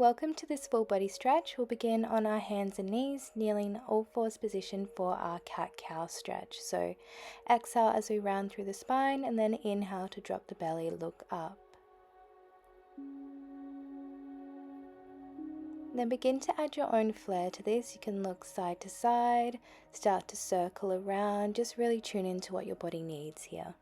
Welcome to this full body stretch. We'll begin on our hands and knees, kneeling all fours position for our cat-cow stretch. So exhale as we round through the spine, and then inhale to drop the belly, look up. Then begin to add your own flair to this. You can look side to side, start to circle around, just really tune into what your body needs here.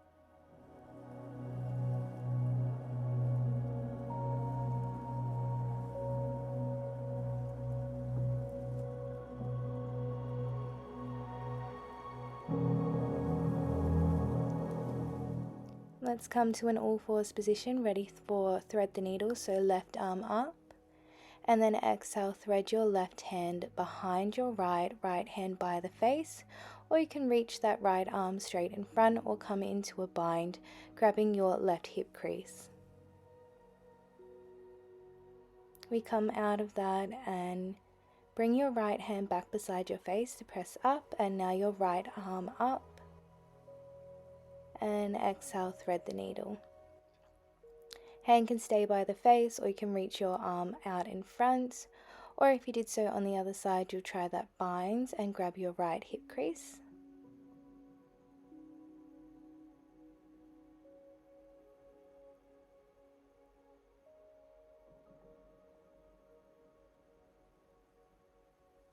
Let's come to an all fours position, ready for thread the needle, so left arm up. And then exhale, thread your left hand behind your right hand by the face, or you can reach that right arm straight in front or come into a bind, grabbing your left hip crease. We come out of that and bring your right hand back beside your face to press up, and now your right arm up. And exhale, thread the needle. Hand can stay by the face, or you can reach your arm out in front, or if you did so on the other side, you'll try that binds and grab your right hip crease.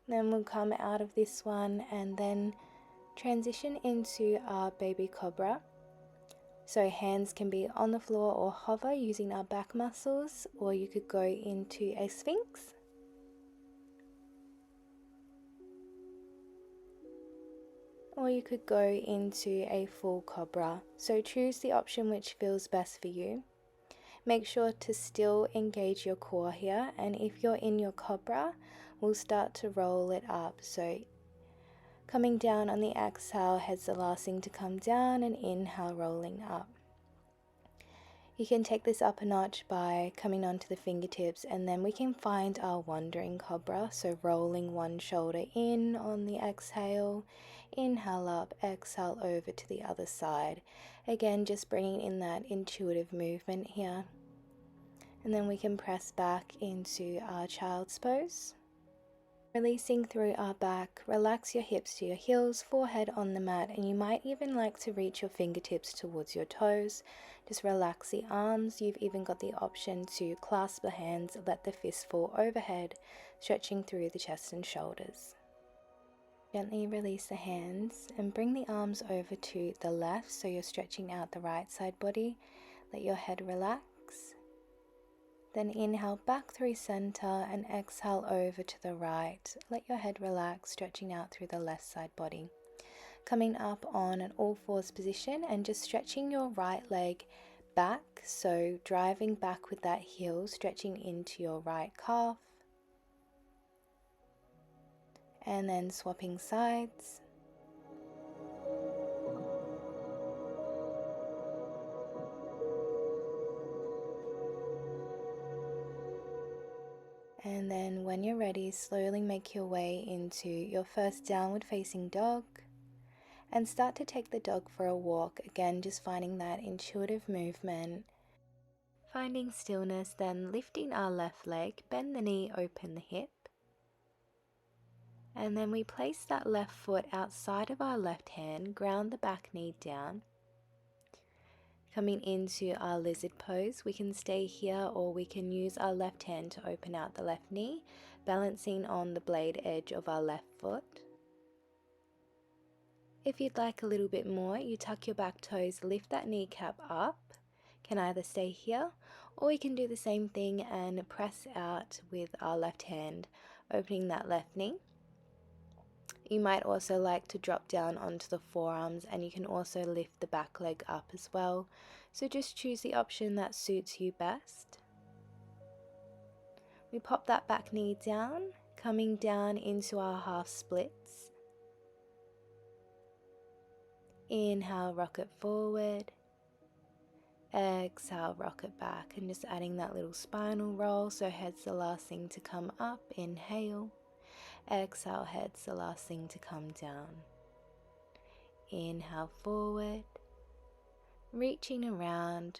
Then we'll come out of this one and then transition into our baby cobra. So hands can be on the floor or hover using our back muscles, or you could go into a sphinx. Or you could go into a full cobra. So choose the option which feels best for you. Make sure to still engage your core here, and if you're in your cobra, we'll start to roll it up. So coming down on the exhale, head's the last thing to come down, and inhale, rolling up. You can take this up a notch by coming onto the fingertips, and then we can find our wandering cobra. So rolling one shoulder in on the exhale, inhale up, exhale over to the other side. Again, just bringing in that intuitive movement here. And then we can press back into our child's pose. Releasing through our back, relax your hips to your heels, forehead on the mat, and you might even like to reach your fingertips towards your toes. Just relax the arms. You've even got the option to clasp the hands, let the fists fall overhead, stretching through the chest and shoulders. Gently release the hands and bring the arms over to the left, so you're stretching out the right side body. Let your head relax. Then inhale back through center and exhale over to the right. Let your head relax, stretching out through the left side body. Coming up on an all fours position and just stretching your right leg back. So driving back with that heel, stretching into your right calf. And then swapping sides. And then when you're ready, slowly make your way into your first downward facing dog and start to take the dog for a walk. Again, just finding that intuitive movement, finding stillness, then lifting our left leg, bend the knee, open the hip. And then we place that left foot outside of our left hand, ground the back knee down. Coming into our lizard pose, we can stay here or we can use our left hand to open out the left knee, balancing on the blade edge of our left foot. If you'd like a little bit more, you tuck your back toes, lift that kneecap up. Can either stay here or we can do the same thing and press out with our left hand, opening that left knee. You might also like to drop down onto the forearms, and you can also lift the back leg up as well. So just choose the option that suits you best. We pop that back knee down, coming down into our half splits. Inhale, rock it forward. Exhale, rock it back, and just adding that little spinal roll, so head's the last thing to come up. Inhale. Exhale, head's the last thing to come down. Inhale forward, reaching around,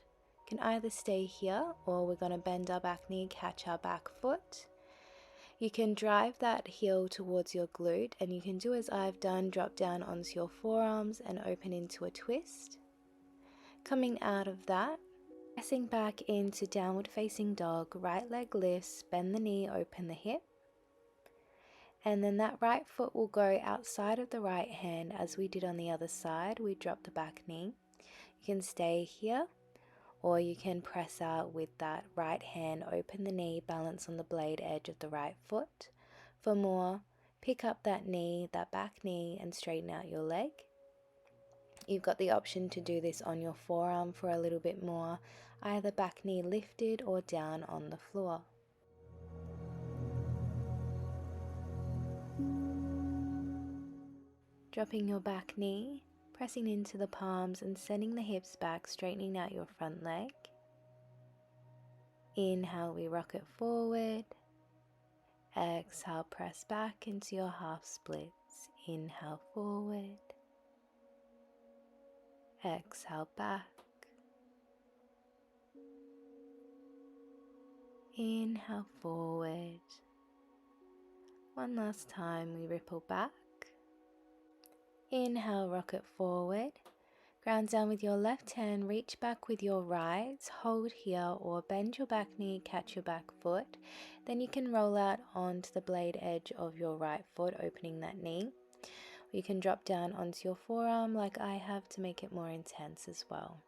You can either stay here, or we're going to bend our back knee, catch our back foot. You can drive that heel towards your glute, and you can do as I've done, drop down onto your forearms and open into a twist. Coming out of that, pressing back into downward facing dog, right leg lifts, bend the knee, open the hip. And then that right foot will go outside of the right hand as we did on the other side. We drop the back knee. You can stay here, or you can press out with that right hand, open the knee, balance on the blade edge of the right foot. For more, pick up that knee, that back knee, and straighten out your leg. You've got the option to do this on your forearm for a little bit more, either back knee lifted or down on the floor. Dropping your back knee, pressing into the palms and sending the hips back, straightening out your front leg. Inhale, we rock it forward. Exhale, press back into your half splits. Inhale, forward. Exhale, back. Inhale, forward. One last time, we ripple back. Inhale, rock it forward. Ground down with your left hand, reach back with your right, hold here or bend your back knee, catch your back foot. Then you can roll out onto the blade edge of your right foot, opening that knee. You can drop down onto your forearm like I have to make it more intense as well.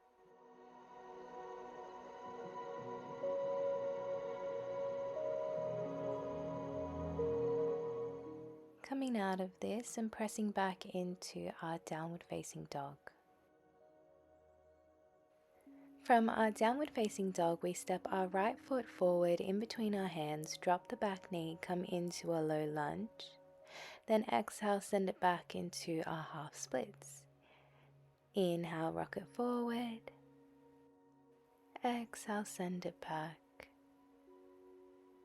Coming out of this and pressing back into our downward facing dog. From our downward facing dog, we step our right foot forward in between our hands, drop the back knee, come into a low lunge. Then exhale, send it back into our half splits. Inhale, rock it forward. Exhale, send it back.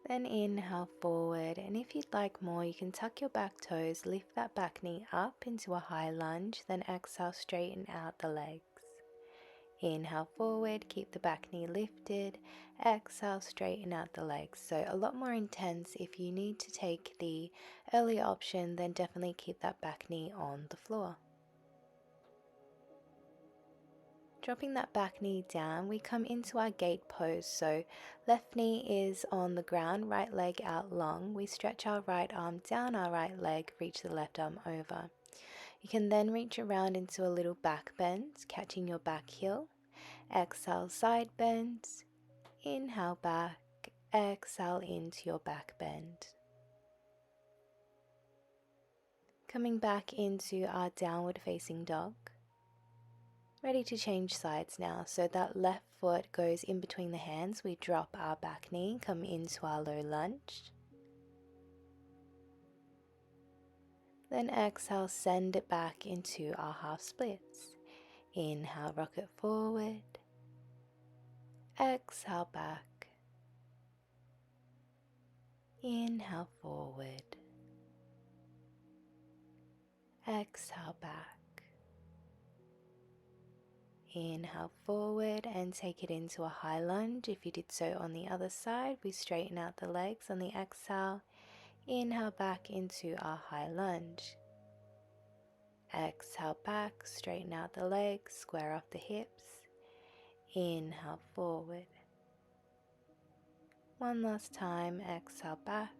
Then inhale forward, and if you'd like more, you can tuck your back toes, lift that back knee up into a high lunge, then exhale, straighten out the legs. Inhale forward, keep the back knee lifted. Exhale, straighten out the legs. So a lot more intense. If you need to take the earlier option, then definitely keep that back knee on the floor. Dropping that back knee down, we come into our gate pose. So left knee is on the ground, right leg out long. We stretch our right arm down our right leg, reach the left arm over. You can then reach around into a little back bend, catching your back heel. Exhale, side bend. Inhale back. Exhale into your back bend. Coming back into our downward facing dog. Ready to change sides now. So that left foot goes in between the hands. We drop our back knee, come into our low lunge. Then exhale, send it back into our half splits. Inhale, rock it forward. Exhale, back. Inhale, forward. Exhale, back. Inhale forward and take it into a high lunge. If you did so on the other side, we straighten out the legs on the exhale. Inhale back into our high lunge. Exhale back, straighten out the legs, square off the hips. Inhale forward. One last time, exhale back.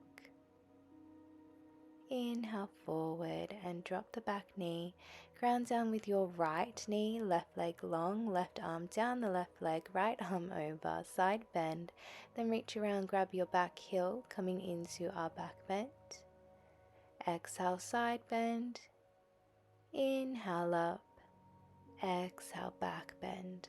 Inhale forward and drop the back knee. Ground down with your right knee, left leg long, left arm down the left leg, right arm over, side bend. Then reach around, grab your back heel, coming into our back bend. Exhale, side bend. Inhale up. Exhale, back bend.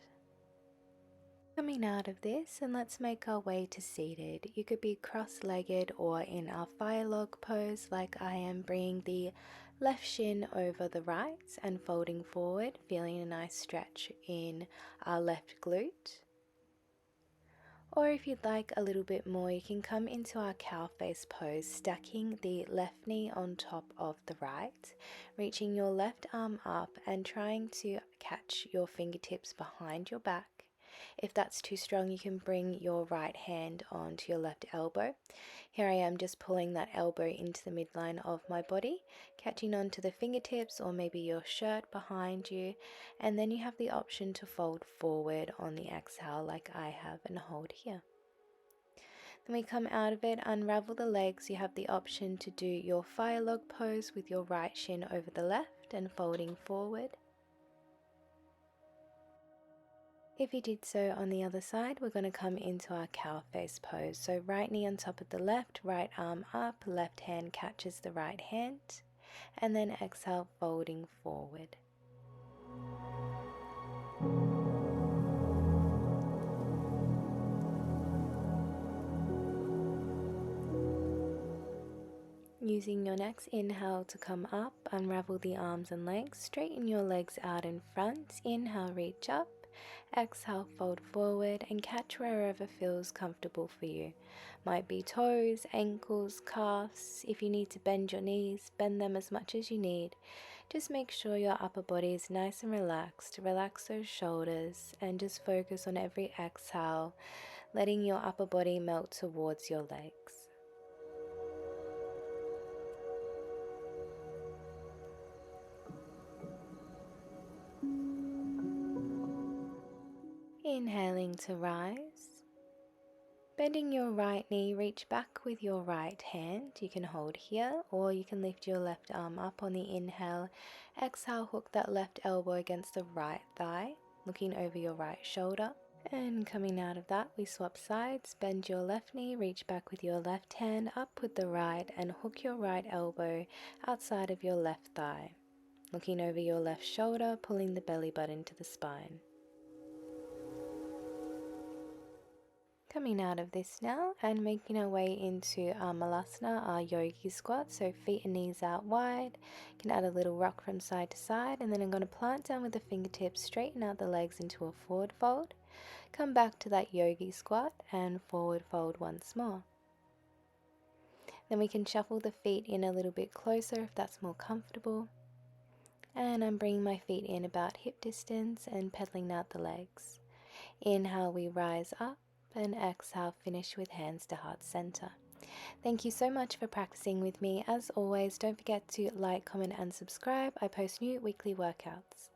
Coming out of this, and let's make our way to seated. You could be cross-legged or in our fire log pose like I am, bringing the left shin over the right and folding forward, feeling a nice stretch in our left glute. Or if you'd like a little bit more, you can come into our cow face pose, stacking the left knee on top of the right, reaching your left arm up and trying to catch your fingertips behind your back. If that's too strong, you can bring your right hand onto your left elbow. Here I am just pulling that elbow into the midline of my body, catching onto the fingertips or maybe your shirt behind you, and then you have the option to fold forward on the exhale like I have and hold here. Then we come out of it, unravel the legs. You have the option to do your fire log pose with your right shin over the left and folding forward. If you did so on the other side, we're going to come into our cow face pose. So right knee on top of the left, right arm up, left hand catches the right hand, and then exhale, folding forward. Using your next inhale to come up, unravel the arms and legs, straighten your legs out in front, inhale, reach up, exhale, fold forward and catch wherever feels comfortable for you. Might be toes, ankles, calves. If you need to bend your knees, bend them as much as you need. Just make sure your upper body is nice and relaxed. Relax those shoulders and just focus on every exhale, letting your upper body melt towards your legs. Inhaling to rise. Bending your right knee, reach back with your right hand. You can hold here or you can lift your left arm up on the inhale. Exhale, hook that left elbow against the right thigh, looking over your right shoulder. And coming out of that, we swap sides. Bend your left knee, reach back with your left hand, up with the right, and hook your right elbow outside of your left thigh. Looking over your left shoulder, pulling the belly button to the spine. Coming out of this now and making our way into our Malasana, our yogi squat. So feet and knees out wide. You can add a little rock from side to side, and then I'm going to plant down with the fingertips, straighten out the legs into a forward fold. Come back to that yogi squat and forward fold once more. Then we can shuffle the feet in a little bit closer if that's more comfortable. And I'm bringing my feet in about hip distance and pedaling out the legs. Inhale, we rise up. And exhale, finish with hands to heart center. Thank you so much for practicing with me. As always, don't forget to like, comment and subscribe. I post new weekly workouts.